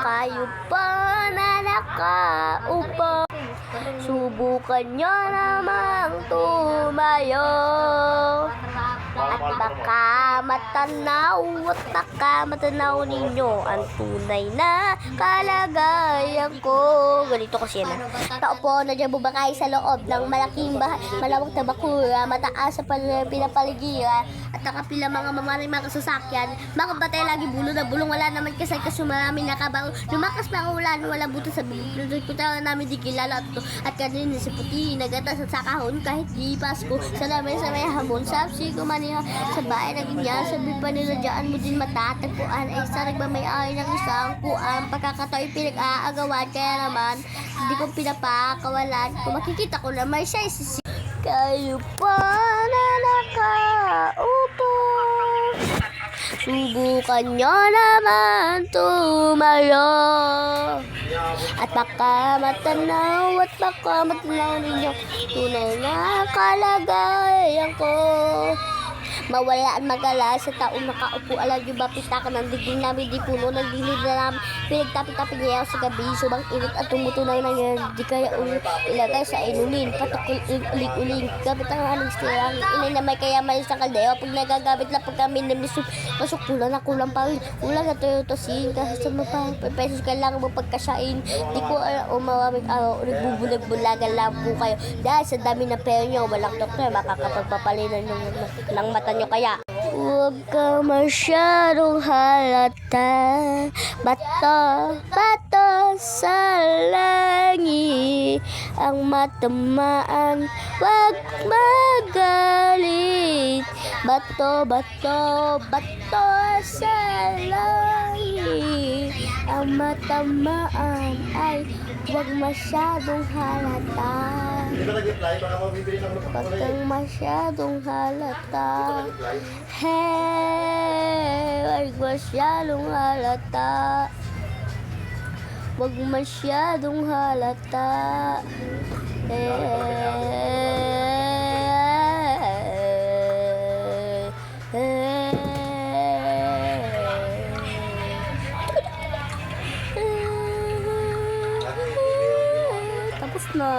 Kayo pa na nakaupo, subukan nyo namang tumayo. At baka matanaw ninyo ang tunay na kalagayan ko. Ganito kasi yan. Tao po na dyan bubakay sa loob ng malaking bahay, malawak na bakura, mataas sa pinapaligiran, at nakapila mga mamaray mga kasasakyan. Mga batay lagi bulong na bulong, wala naman kasay kasi marami nakabaw. Lumakas pa ang ulan, wala buto sa bibig. Punta namin di kilala at kanina si puti, nagatas at sa kahon kahit di Pasko. Sa namin sa may hamon, sapsi kumaniha sa bahay na ganyan. Sabi pa nila dyan mo din matatagpuan ay sa nagmamayari ng isang kuan. Pagkakatao'y pinag-aagawan, kaya naman hindi ko pinapakawalan. Kung makikita ko na may siya isisi. Kayo pa na nakaupo, subukan nyo naman tumayo. At baka matanaw ninyo tunay na kalagayan ko. Mawala at magala sa taong nakaupo. Alam nyo ba, pitakan ng diging namin, di puno ng dilig na namin. Pinagtapit-tapit niya sa gabi, subang init at tumutunaw na yan. Di kaya ilagay sa inumin, patukul uling-uling. Gamit ang haling silang inay na may kayaman sa kaldeo. Pag nagagamit lang pag kami na misum, pasok kulang na kulang pa rin. Ulang na toyotosin, kasi sa pesos ka lang mo pagkasain. Di ko alam o maraming araw, nagbubulag-bulagan lang po kayo. Dahil sa dami ng pera nyo, walang doktor, makakapagpapalinan ng mata nyo kaya. Huwag ka masyadong halata, bato sa langit ang matamaan, wag magalit. Bato sa langit ang matamaan ay wag masyadong halata. Wag kang masyadong halata. Hey, wag masyadong halata. Wag masyadong halata. Tapos na.